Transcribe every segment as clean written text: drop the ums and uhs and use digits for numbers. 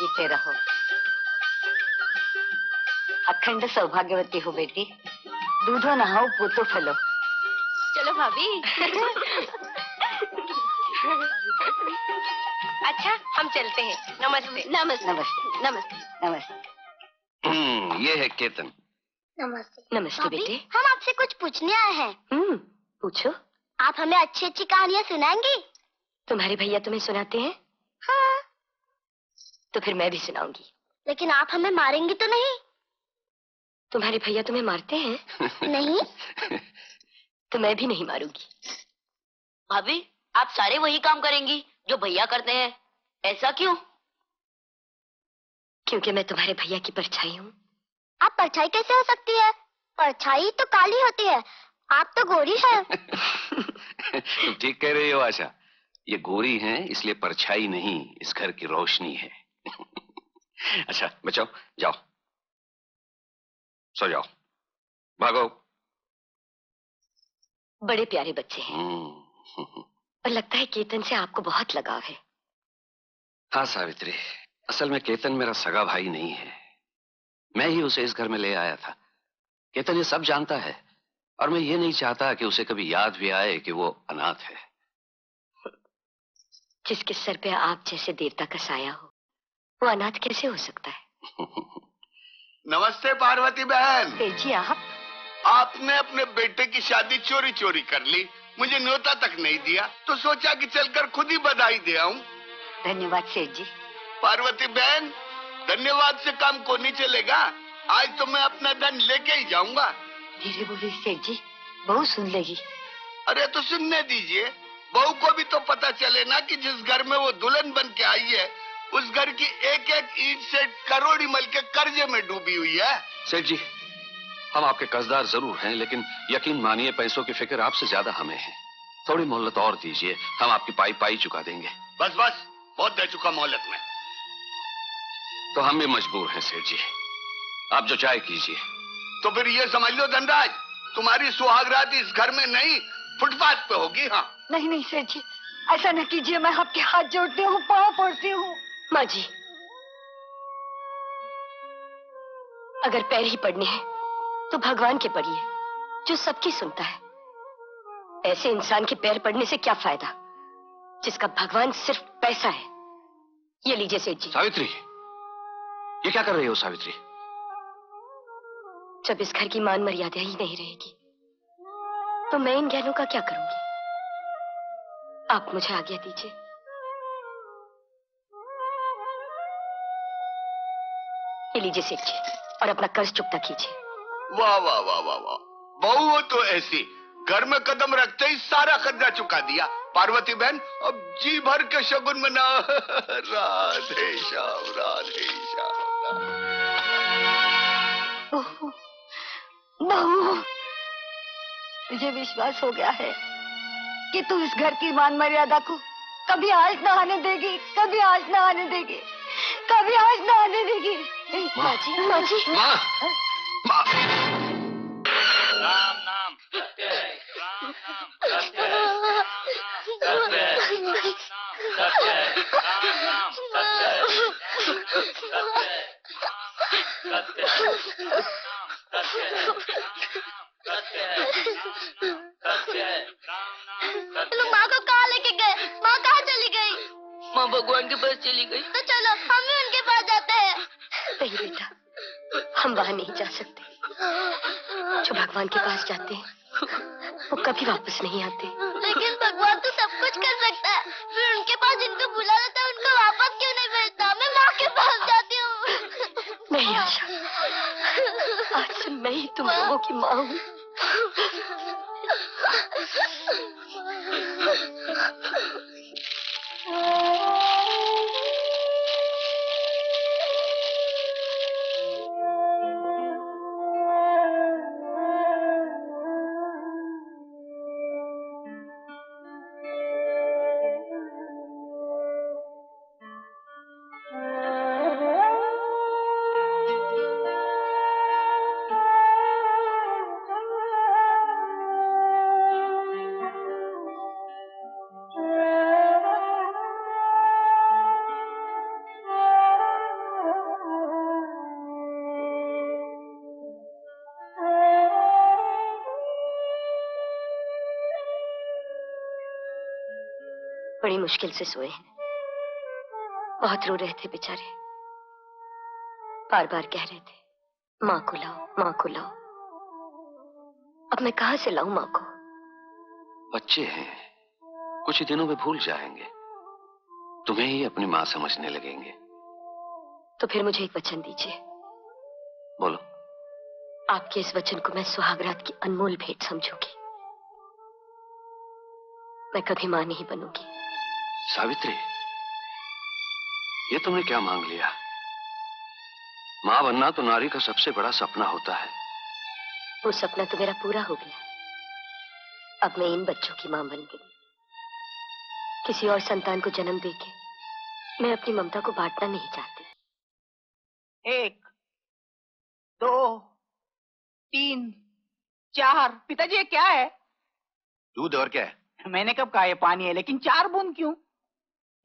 जीते रहो, अखंड सौभाग्यवती हो बेटी। दूधो नहाओ, पूतो फलो। चलो भाभी। अच्छा, हम चलते हैं। नमस्ते। नमस्ते नमस्ते नमस्ते नमस्ते। ये है केतन। नमस्ते। नमस्ते बेटे। हम आपसे कुछ पूछने आए हैं। पूछो। आप हमें अच्छी अच्छी कहानियाँ सुनाएंगी? तुम्हारे भैया तुम्हें सुनाते हैं? हाँ। तो फिर मैं भी सुनाऊंगी। लेकिन आप हमें मारेंगी तो नहीं? तुम्हारे भैया तुम्हें मारते हैं? नहीं। तो मैं भी नहीं मारूंगी। भाभी, आप सारे वही काम करेंगी जो भैया करते हैं, ऐसा क्यों? क्योंकि मैं तुम्हारे भैया की परछाई हूँ। आप परछाई कैसे हो सकती है? परछाई तो काली होती है, आप तो गोरी है। तुम ठीक कह रही हो आशा। ये गोरी हैं इसलिए परछाई नहीं, इस घर की रोशनी है। अच्छा बचाओ, जाओ सो जाओ, भागो। बड़े प्यारे बच्चे हैं। और लगता है केतन से आपको बहुत लगाव है। हाँ सावित्री, असल में केतन मेरा सगा भाई नहीं है, मैं ही उसे इस घर में ले आया था। केतन ये सब जानता है और मैं ये नहीं चाहता कि उसे कभी याद भी आए कि वो अनाथ है। जिसके सर पे आप जैसे देवता का साया हो, वो अनाथ कैसे हो सकता है? नमस्ते पार्वती बहन। जी आप? आपने अपने बेटे की शादी चोरी चोरी कर ली, मुझे न्योता तक नहीं दिया, तो सोचा कि चलकर खुद ही बधाई दे आऊं। धन्यवाद सेठ जी। पार्वती बहन, धन्यवाद से काम को नहीं चलेगा, आज तो मैं अपना धन लेके ही जाऊंगा। धीरे बोलिए सेठ जी, बहू सुन लेगी। अरे तो सुनने दीजिए, बहू को भी तो पता चले ना कि जिस घर में वो दुल्हन बन के आई है, उस घर की एक एक ईंट से करोड़ी मल के कर्जे में डूबी हुई है। सेठ जी, हम आपके कर्जदार जरूर हैं, लेकिन यकीन मानिए पैसों की फिक्र आपसे ज्यादा हमें है। थोड़ी मोहलत और दीजिए, हम आपकी पाई पाई चुका देंगे। बस बस, बहुत दे चुका मोहलत में। तो हम भी मजबूर हैं सेठ जी, आप जो चाहे कीजिए। तो फिर ये समझ लो धनराज, तुम्हारी सुहागरात इस घर में नहीं, फुटपाथ पे होगी। हाँ नहीं नहीं सेठ जी, ऐसा न कीजिए, मैं आपके हाथ जोड़ती हूँ, पाँव पड़ती हूँ। माँ जी, अगर पैर ही पड़ने हैं तो भगवान के पड़िए, जो सबकी सुनता है। ऐसे इंसान के पैर पड़ने से क्या फायदा, जिसका भगवान सिर्फ पैसा है। ये लीजिए सेठ जी। सावित्री, ये क्या कर रही हो सावित्री? जब इस घर की मान मर्यादा ही नहीं रहेगी तो मैं इन गहनों का क्या करूंगी? आप मुझे आज्ञा दीजिए। ये लीजिए सेठ जी, और अपना कर्ज चुकता कीजिए। वाह वाह वाह वाह वाह, बहू हो तो ऐसी, घर में कदम रखते ही सारा कर्जा चुका दिया। पार्वती बहन, अब जी भर के शगुन मना। राधे श्याम राधे श्याम। बहू, मुझे विश्वास हो गया है कि तू इस घर की मान मर्यादा को कभी आज न आने देगी, कभी आज न आने देगी, कभी आज न आने देगी। माँ जी, माँ जी, माँ, माँ। राम नाम सत्य है, राम नाम सत्य है, राम नाम सत्य है, राम नाम सत्य है, राम नाम सत्य है, सत्य है, सत्य है, सत्य है, सत्य है, राम नाम सत्य है। माँ को कहाँ लेके गए? माँ कहाँ चली गई? माँ भगवान के पास चली गई। तो चलो हम भी उनके पास जाते हैं। नहीं बेटा, हम वहां नहीं जा सकते। जो भगवान के पास जाते हैं वो कभी वापस नहीं आते। लेकिन भगवान तो सब कुछ कर सकता है, फिर उनके पास जिनको बुला लेता है उनको वापस क्यों नहीं भेजता? मैं माँ के पास जाती हूँ। नहीं आशा, आज से मैं ही तुम लोगों की माँ हूँ। बड़ी मुश्किल से सोए हैं। बहुत रो रहे थे बेचारे, बार बार कह रहे थे माँ को लाओ, माँ को लाओ। अब मैं कहाँ से लाऊं माँ को? बच्चे हैं, कुछ ही दिनों में भूल जाएंगे, तुम्हें ही अपनी माँ समझने लगेंगे। तो फिर मुझे एक वचन दीजिए। बोलो। आपके इस वचन को मैं सुहागरात की अनमोल भेंट समझूंगी। मैं कभी मां नहीं बनूंगी। सावित्री, ये तुमने क्या मांग लिया? मां बनना तो नारी का सबसे बड़ा सपना होता है। वो सपना तो मेरा पूरा हो गया। अब मैं इन बच्चों की मां बन गई। किसी और संतान को जन्म देके मैं अपनी ममता को बांटना नहीं चाहती। 1 2 3 4। पिताजी ये क्या है? दूध और क्या है? मैंने कब कहा ये पानी है, लेकिन 4 बूंद क्यों?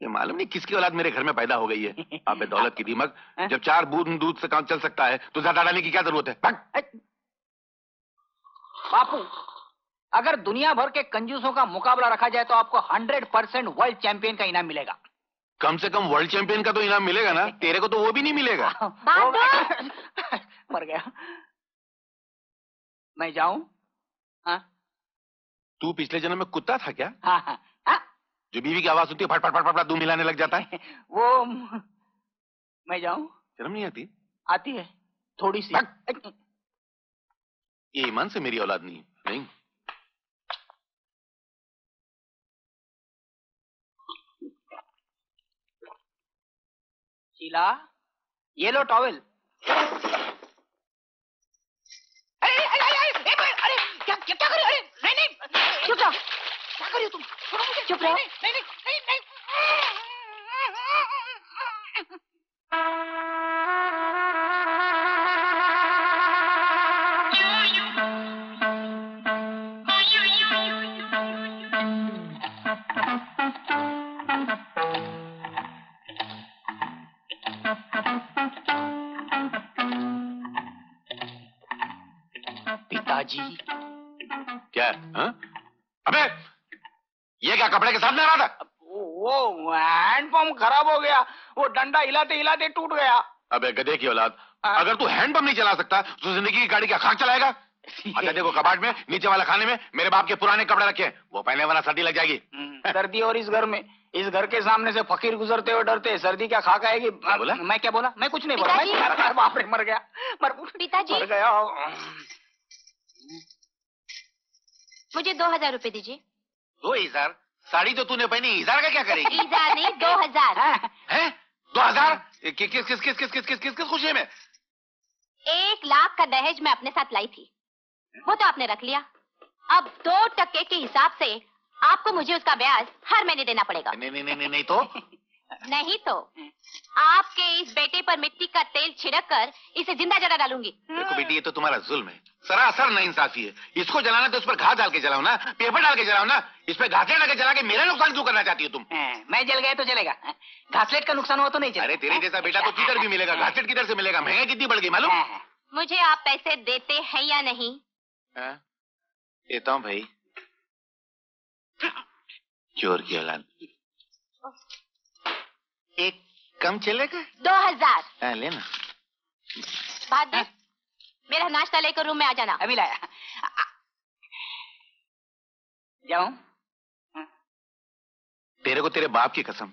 ये मालूम नहीं किसकी औलाद मेरे घर में पैदा हो गई है। आप दौलत की दीमक, जब 4 बूंद दूध से काम चल सकता है तो ज्यादा डालने की क्या जरूरत है? बापू, अगर दुनिया भर के कंजूसों का मुकाबला रखा जाए तो आपको 100% वर्ल्ड चैंपियन का इनाम मिलेगा। कम से कम वर्ल्ड चैंपियन का तो इनाम मिलेगा ना। तेरे को तो वो भी नहीं मिलेगा। मर गया। मैं जाऊं? हाँ? तू पिछले जन्म में कुत्ता था क्या? हाँ हाँ हाँ? जो बीवी की आवाज होती है फट फट फट फट दूध मिलाने लग जाता है। वो मैं जाऊं? शर्म नहीं आती? आती है थोड़ी सी। ये ईमान से मेरी औलाद नहीं। शीला, ये लो टॉवेल। अरे क्या कर रही हो? अरे नहीं, चुप रहो। क्या कर रही हो तुम? छोड़ो मुझे। चुप रहो। नहीं। पिताजी क्या? हाँ? अबे ये क्या कपड़े के साथ में आ रहा था? वो हैंडपंप खराब हो गया, वो डंडा हिलाते हिलाते टूट गया। अबे गधे की औलाद, अगर तू हैंडपंप नहीं चला सकता तो जिंदगी की गाड़ी क्या खाक चलाएगा? अच्छा देखो, कबाड़ में नीचे वाला खाने में मेरे बाप के पुराने कपड़े रखे हैं, वो पहनने वाला सर्दी लग जाएगी। सर्दी, और इस घर में, इस घर के सामने से फकीर गुजरते हुए डरते हैं, सर्दी क्या खाक आएगी? बोला? मैं क्या बोला? मैं कुछ नहीं बोला। बाप रे, मर गया। पिताजी, मर गया। मुझे 2000 रुपए दीजिए। 2000? साड़ी तो तूने पहनी, 1000 का क्या करेगी? 1000 नहीं, 2000 हैं? 2000? किस खुशी में? 1 लाख का दहेज मैं अपने साथ लाई थी, वो तो आपने रख लिया। अब 2% के हिसाब से आपको मुझे उसका ब्याज हर महीने देना पड़ेगा। नहीं तो? नहीं तो आपके इस बेटे पर मिट्टी का तेल छिड़क कर इसे जिंदा जला डालूंगी। देखो बेटी, ये तो तुम्हारा जुल्म है, सरासर नाइंसाफी है। इसको जलाना तो उस पर घास डाल के जलाओ ना, पेपर डाल के जलाओ ना। इस पे घासलेट डाल के जला के मेरा नुकसान क्यों करना चाहती हो तुम? मैं जल गया तो चलेगा, घासलेट का नुकसान हुआ तो नहीं चलेगा। अरे तेरे जैसा बेटा तो किधर भी मिलेगा, घासलेट किधर से मिलेगा? महंगाई कितनी बढ़ गई मालूम? मुझे आप पैसे देते हैं या नहीं? देता हूँ भाई। चोर की औलाद। एक कम चलेगा? 2000। लेना। बहादुर, मेरा नाश्ता लेकर रूम में आ जाना। अभी लाया। जाऊं? तेरे को तेरे बाप की कसम,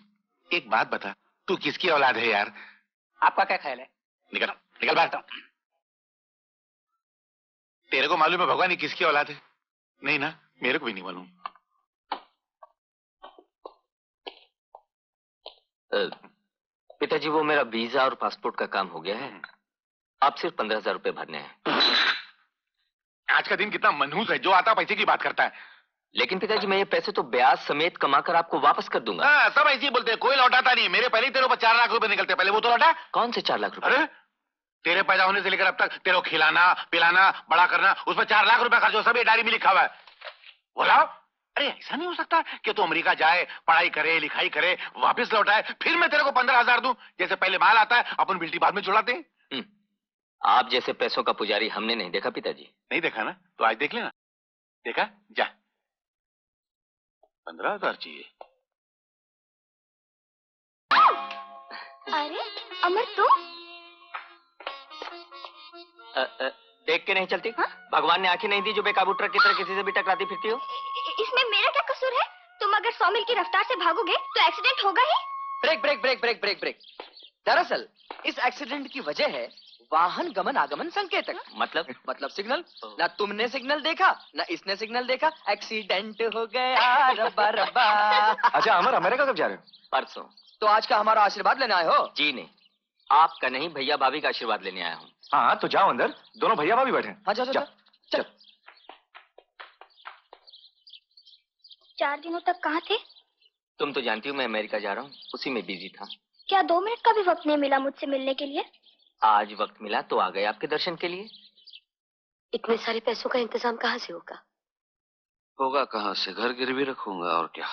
एक बात बता, तू किसकी औलाद है यार? आपका क्या ख्याल है? निकल बाहर। तेरे को मालूम है भगवान ही किसकी औलाद है? नहीं ना, मेरे को भी नहीं मालूम। पिताजी, वो मेरा वीजा और पासपोर्ट का काम हो गया है। आप सिर्फ 15,000 रुपए भरने हैं। आज का दिन कितना मनहूस है, जो आता पैसे की बात करता है। लेकिन पिताजी, मैं ये पैसे तो ब्याज समेत कमाकर आपको वापस कर दूंगा। सब ऐसे ही बोलते हैं, कोई लौटाता नहीं। मेरे पहले ही तेरे ऊपर 4 लाख रुपए निकलते, पहले वो तो लौटा। कौन से 4 लाख रुपए? अरे तेरे पैदा होने से लेकर अब तक तेरे को खिलाना पिलाना बड़ा करना, उस पर 4 लाख रुपए खर्च हो, सब ये डायरी में लिखा हुआ है। बोला अरे ऐसा नहीं हो सकता कि तू अमेरिका जाए, पढ़ाई करे, लिखाई करे, वापस लौटाए, फिर मैं तेरे को 15,000 दूं। जैसे पहले माल आता है अपन बिल्टी बाद में छुड़ाते हैं। आप जैसे पैसों का पुजारी हमने नहीं देखा पिताजी। नहीं देखा ना, तो आज देख लेना। देखा? जा 15,000 चाहिए। अरे अमर तुम? देख के नहीं चलती? हाँ? भगवान ने आंखें नहीं दी जो बेकाबू ट्रक की तरह किसी से भी टकराती फिरती हो? इसमें मेरा क्या कसूर है? तुम अगर 100 मील की रफ्तार से भागोगे तो एक्सीडेंट होगा ही। Brake brake brake brake brake brake. दरअसल इस एक्सीडेंट की वजह है वाहन गमन आगमन संकेतक। मतलब सिग्नल। ना तुमने सिग्नल देखा ना इसने सिग्नल देखा, एक्सीडेंट हो गया रब्बा रब्बा। अच्छा अमर, अमेरिका कब जा रहे हो? परसों। तो आज का हमारा आशीर्वाद लेने आए हो? जी नहीं, आपका नहीं, भैया भाभी का आशीर्वाद लेने आया हूँ। हाँ तो जाओ अंदर, दोनों भैया भाभी बैठे हैं। हाँ जा जा, जा। चल। 4 दिनों तक कहाँ थे? तुम तो जानती हो मैं अमेरिका जा रहा हूँ, उसी में बिजी था। क्या 2 मिनट का भी वक्त नहीं मिला मुझसे मिलने के लिए? आज वक्त मिला तो आ गए आपके दर्शन के लिए। इतने सारे पैसों का इंतजाम कहाँ से होगा? होगा कहाँ से, घर गिरवी रखूंगा और क्या।